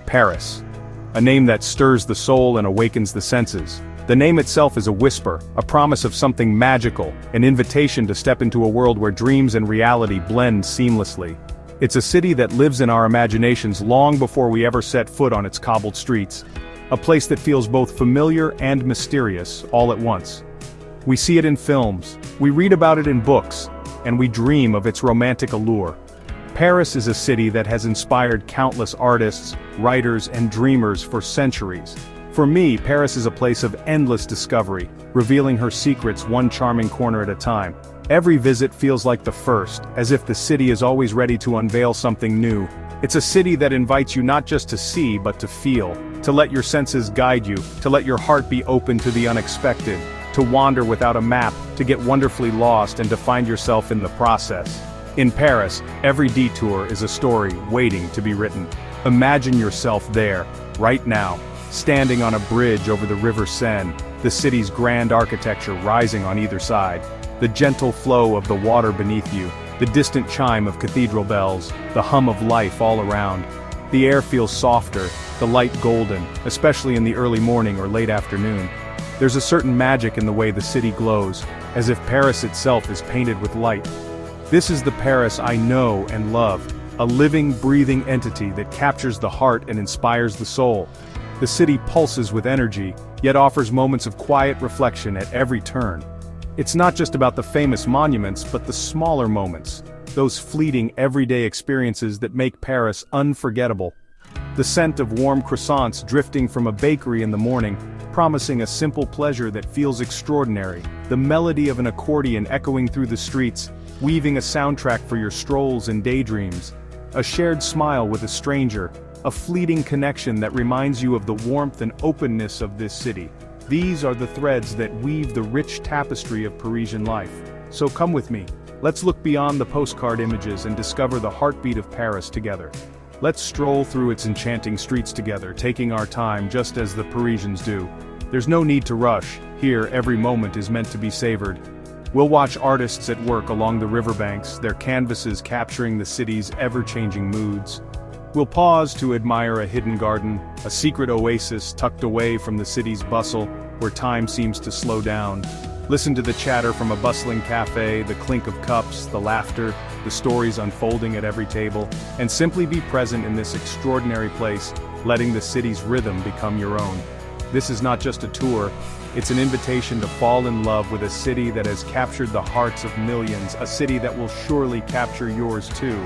Paris. A name that stirs the soul and awakens the senses. The name itself is a whisper, a promise of something magical, an invitation to step into a world where dreams and reality blend seamlessly. It's a city that lives in our imaginations long before we ever set foot on its cobbled streets. A place that feels both familiar and mysterious, all at once. We see it in films, we read about it in books, and we dream of its romantic allure. Paris is a city that has inspired countless artists, writers, and dreamers for centuries. For me, Paris is a place of endless discovery, revealing her secrets one charming corner at a time. Every visit feels like the first, as if the city is always ready to unveil something new. It's a city that invites you not just to see but to feel, to let your senses guide you, to let your heart be open to the unexpected, to wander without a map, to get wonderfully lost and to find yourself in the process. In Paris, every detour is a story waiting to be written. Imagine yourself there, right now, standing on a bridge over the river Seine, the city's grand architecture rising on either side, the gentle flow of the water beneath you, the distant chime of cathedral bells, the hum of life all around. The air feels softer, the light golden, especially in the early morning or late afternoon. There's a certain magic in the way the city glows, as if Paris itself is painted with light. This is the Paris I know and love, a living, breathing entity that captures the heart and inspires the soul. The city pulses with energy, yet offers moments of quiet reflection at every turn. It's not just about the famous monuments but the smaller moments, those fleeting everyday experiences that make Paris unforgettable. The scent of warm croissants drifting from a bakery in the morning, promising a simple pleasure that feels extraordinary, the melody of an accordion echoing through the streets, weaving a soundtrack for your strolls and daydreams, a shared smile with a stranger, a fleeting connection that reminds you of the warmth and openness of this city. These are the threads that weave the rich tapestry of Parisian life. So come with me, let's look beyond the postcard images and discover the heartbeat of Paris together. Let's stroll through its enchanting streets together, taking our time just as the Parisians do. There's no need to rush, here every moment is meant to be savored. We'll watch artists at work along the riverbanks, their canvases capturing the city's ever-changing moods. We'll pause to admire a hidden garden, a secret oasis tucked away from the city's bustle, where time seems to slow down. Listen to the chatter from a bustling cafe, the clink of cups, the laughter, the stories unfolding at every table, and simply be present in this extraordinary place, letting the city's rhythm become your own. This is not just a tour, it's an invitation to fall in love with a city that has captured the hearts of millions, a city that will surely capture yours too.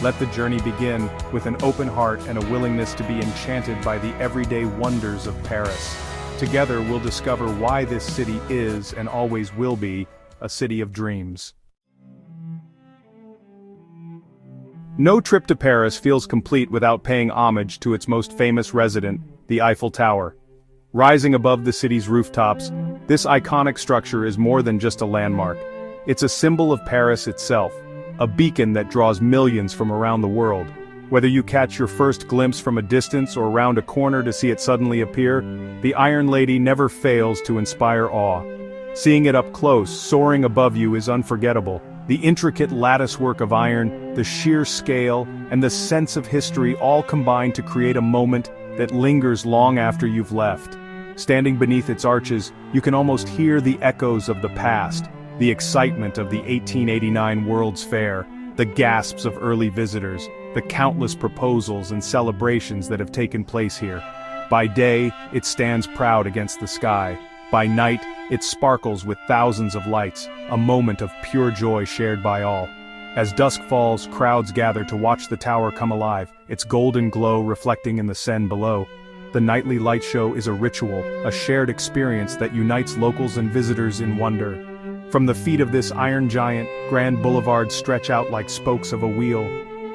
Let the journey begin with an open heart and a willingness to be enchanted by the everyday wonders of Paris. Together we'll discover why this city is and always will be a city of dreams. No trip to Paris feels complete without paying homage to its most famous resident, the Eiffel Tower. Rising above the city's rooftops, this iconic structure is more than just a landmark. It's a symbol of Paris itself, a beacon that draws millions from around the world. Whether you catch your first glimpse from a distance or round a corner to see it suddenly appear, the Iron Lady never fails to inspire awe. Seeing it up close, soaring above you is unforgettable. The intricate latticework of iron, the sheer scale, and the sense of history all combine to create a moment that lingers long after you've left. Standing beneath its arches, you can almost hear the echoes of the past, the excitement of the 1889 World's Fair, the gasps of early visitors, the countless proposals and celebrations that have taken place here. By day, it stands proud against the sky. By night, it sparkles with thousands of lights, a moment of pure joy shared by all. As dusk falls, crowds gather to watch the tower come alive, its golden glow reflecting in the Seine below. The nightly light show is a ritual, a shared experience that unites locals and visitors in wonder. From the feet of this iron giant, grand boulevards stretch out like spokes of a wheel.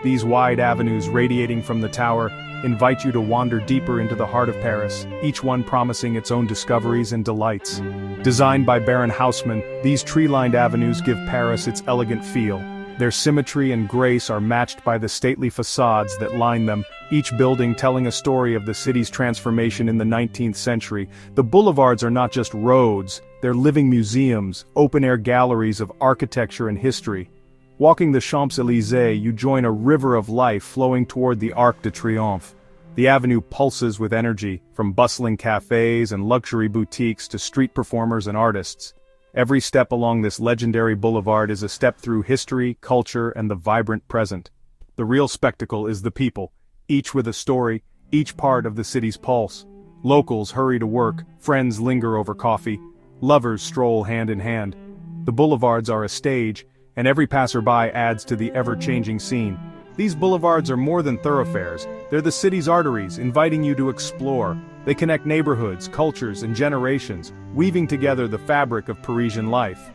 These wide avenues radiating from the tower invite you to wander deeper into the heart of Paris, each one promising its own discoveries and delights. Designed by Baron Haussmann, these tree-lined avenues give Paris its elegant feel. Their symmetry and grace are matched by the stately facades that line them, each building telling a story of the city's transformation in the 19th century. The boulevards are not just roads, they're living museums, open-air galleries of architecture and history. Walking the Champs-Élysées, you join a river of life flowing toward the Arc de Triomphe. The avenue pulses with energy, from bustling cafes and luxury boutiques to street performers and artists. Every step along this legendary boulevard is a step through history, culture, and the vibrant present. The real spectacle is the people, each with a story, each part of the city's pulse. Locals hurry to work, friends linger over coffee, lovers stroll hand in hand. The boulevards are a stage, and every passerby adds to the ever-changing scene. These boulevards are more than thoroughfares, they're the city's arteries, inviting you to explore. They connect neighborhoods, cultures, and generations, weaving together the fabric of Parisian life.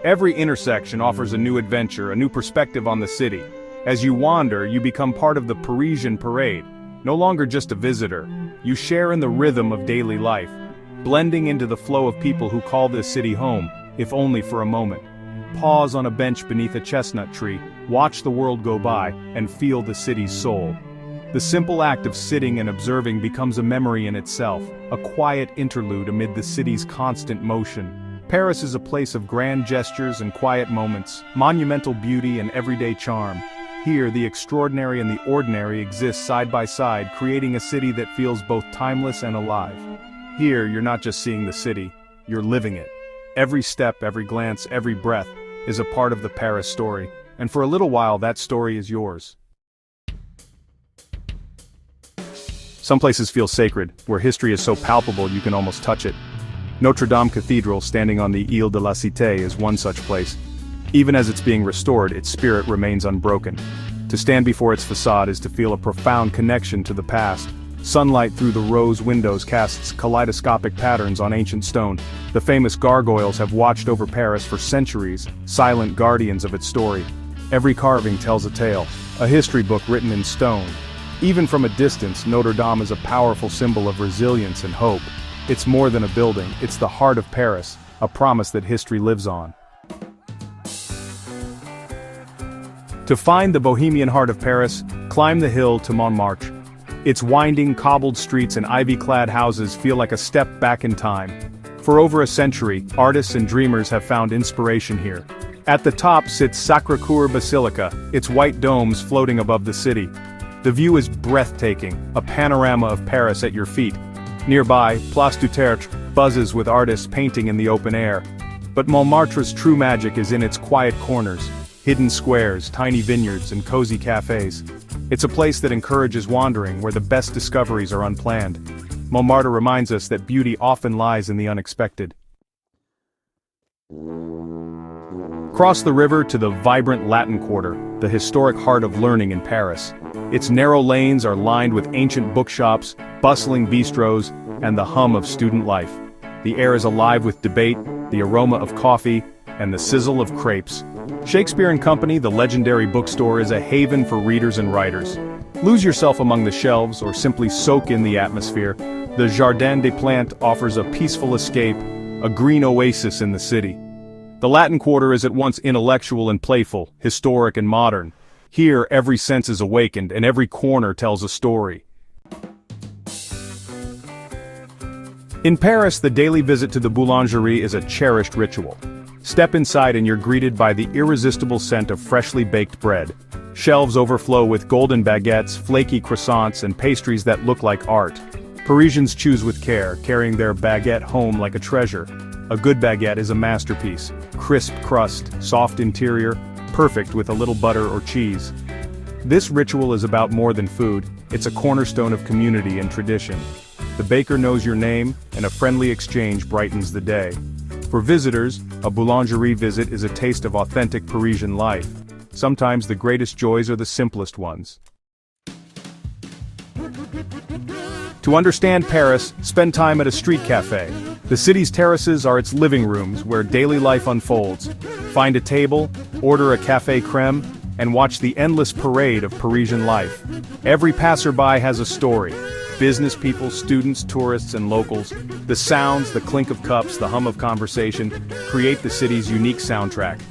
Every intersection offers a new adventure, a new perspective on the city. As you wander, you become part of the Parisian parade. No longer just a visitor, you share in the rhythm of daily life, blending into the flow of people who call this city home, if only for a moment. Pause on a bench beneath a chestnut tree, watch the world go by, and feel the city's soul. The simple act of sitting and observing becomes a memory in itself, a quiet interlude amid the city's constant motion. Paris is a place of grand gestures and quiet moments, monumental beauty and everyday charm. Here, the extraordinary and the ordinary exist side by side, creating a city that feels both timeless and alive. Here, you're not just seeing the city, you're living it. Every step, every glance, every breath is a part of the Paris story, and for a little while that story is yours. Some places feel sacred, where history is so palpable you can almost touch it. Notre-Dame Cathedral, standing on the Ile de la Cité, is one such place. Even as it's being restored, its spirit remains unbroken. To stand before its facade is to feel a profound connection to the past. Sunlight through the rose windows casts kaleidoscopic patterns on ancient stone. The famous gargoyles have watched over Paris for centuries, silent guardians of its story. Every carving tells a tale, a history book written in stone. Even from a distance, Notre Dame is a powerful symbol of resilience and hope. It's more than a building, it's the heart of Paris, a promise that history lives on. To find the bohemian heart of Paris, climb the hill to Montmartre. Its winding, cobbled streets and ivy-clad houses feel like a step back in time. For over a century, artists and dreamers have found inspiration here. At the top sits Sacré-Cœur Basilica, its white domes floating above the city. The view is breathtaking, a panorama of Paris at your feet. Nearby, Place du Tertre buzzes with artists painting in the open air. But Montmartre's true magic is in its quiet corners, hidden squares, tiny vineyards, and cozy cafes. It's a place that encourages wandering, where the best discoveries are unplanned. Montmartre reminds us that beauty often lies in the unexpected. Cross the river to the vibrant Latin Quarter, the historic heart of learning in Paris. Its narrow lanes are lined with ancient bookshops, bustling bistros, and the hum of student life. The air is alive with debate, the aroma of coffee, and the sizzle of crepes. Shakespeare & Company, the legendary bookstore, is a haven for readers and writers. Lose yourself among the shelves or simply soak in the atmosphere. The Jardin des Plantes offers a peaceful escape, a green oasis in the city. The Latin Quarter is at once intellectual and playful, historic and modern. Here, every sense is awakened and every corner tells a story. In Paris, the daily visit to the boulangerie is a cherished ritual. Step inside and you're greeted by the irresistible scent of freshly baked bread. Shelves overflow with golden baguettes, flaky croissants, and pastries that look like art. Parisians choose with care, carrying their baguette home like a treasure. A good baguette is a masterpiece. Crisp crust, soft interior, perfect with a little butter or cheese. This ritual is about more than food, it's a cornerstone of community and tradition. The baker knows your name, and a friendly exchange brightens the day. For visitors, a boulangerie visit is a taste of authentic Parisian life. Sometimes the greatest joys are the simplest ones. To understand Paris, spend time at a street cafe. The city's terraces are its living rooms where daily life unfolds. Find a table, order a café crème, and watch the endless parade of Parisian life. Every passerby has a story. Business people, students, tourists, and locals. The sounds, the clink of cups, the hum of conversation, create the city's unique soundtrack.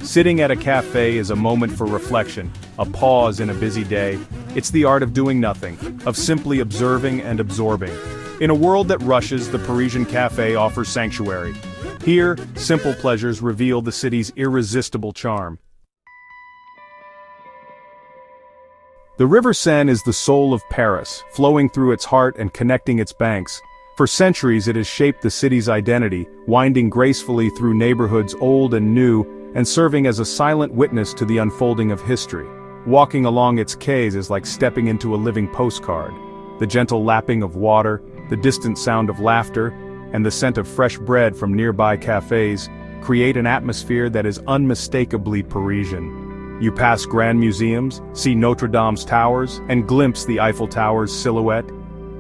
Sitting at a cafe is a moment for reflection, a pause in a busy day. It's the art of doing nothing, of simply observing and absorbing. In a world that rushes, the Parisian cafe offers sanctuary. Here, simple pleasures reveal the city's irresistible charm. The River Seine is the soul of Paris, flowing through its heart and connecting its banks. For centuries it has shaped the city's identity, winding gracefully through neighborhoods old and new, and serving as a silent witness to the unfolding of history. Walking along its quays is like stepping into a living postcard. The gentle lapping of water, the distant sound of laughter, and the scent of fresh bread from nearby cafés create an atmosphere that is unmistakably Parisian. You pass grand museums, see Notre-Dame's towers, and glimpse the Eiffel Tower's silhouette.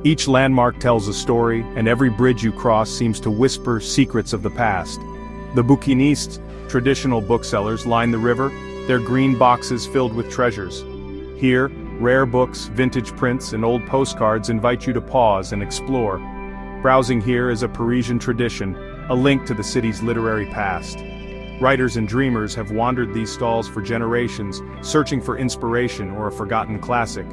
Each landmark tells a story, and every bridge you cross seems to whisper secrets of the past. The bouquinistes, traditional booksellers, line the river, their green boxes filled with treasures. Here, rare books, vintage prints, and old postcards invite you to pause and explore. Browsing here is a Parisian tradition, a link to the city's literary past. Writers and dreamers have wandered these stalls for generations, searching for inspiration or a forgotten classic.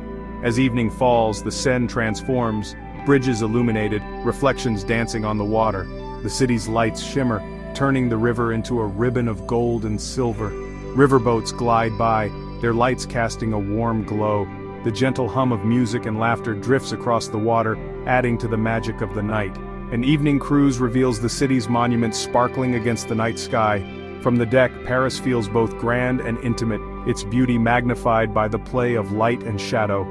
As evening falls, the Seine transforms, bridges illuminated, reflections dancing on the water. The city's lights shimmer, turning the river into a ribbon of gold and silver. Riverboats glide by, their lights casting a warm glow. The gentle hum of music and laughter drifts across the water, adding to the magic of the night. An evening cruise reveals the city's monuments sparkling against the night sky. From the deck, Paris feels both grand and intimate, its beauty magnified by the play of light and shadow.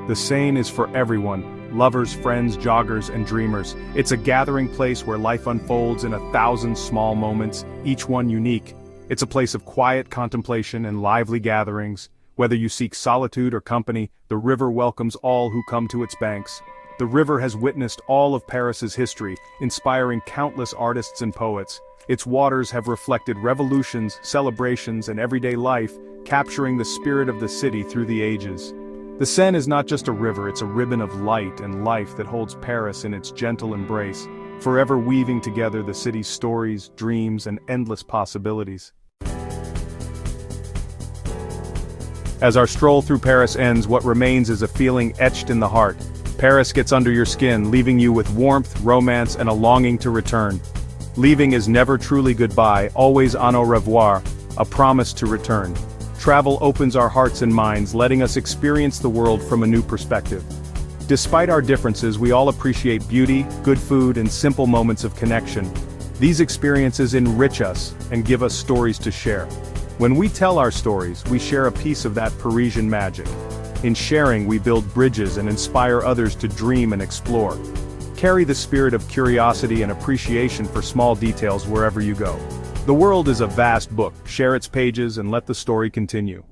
The Seine is for everyone, lovers, friends, joggers, and dreamers. It's a gathering place where life unfolds in 1,000 small moments, each one unique. It's a place of quiet contemplation and lively gatherings. Whether you seek solitude or company, the river welcomes all who come to its banks. The river has witnessed all of Paris's history, inspiring countless artists and poets. Its waters have reflected revolutions, celebrations, and everyday life, capturing the spirit of the city through the ages. The Seine is not just a river, it's a ribbon of light and life that holds Paris in its gentle embrace, forever weaving together the city's stories, dreams, and endless possibilities. As our stroll through Paris ends, what remains is a feeling etched in the heart. Paris gets under your skin, leaving you with warmth, romance, and a longing to return. Leaving is never truly goodbye, always au revoir, a promise to return. Travel opens our hearts and minds, letting us experience the world from a new perspective. Despite our differences, we all appreciate beauty, good food, and simple moments of connection. These experiences enrich us and give us stories to share. When we tell our stories, we share a piece of that Parisian magic. In sharing, we build bridges and inspire others to dream and explore. Carry the spirit of curiosity and appreciation for small details wherever you go. The world is a vast book, share its pages and let the story continue.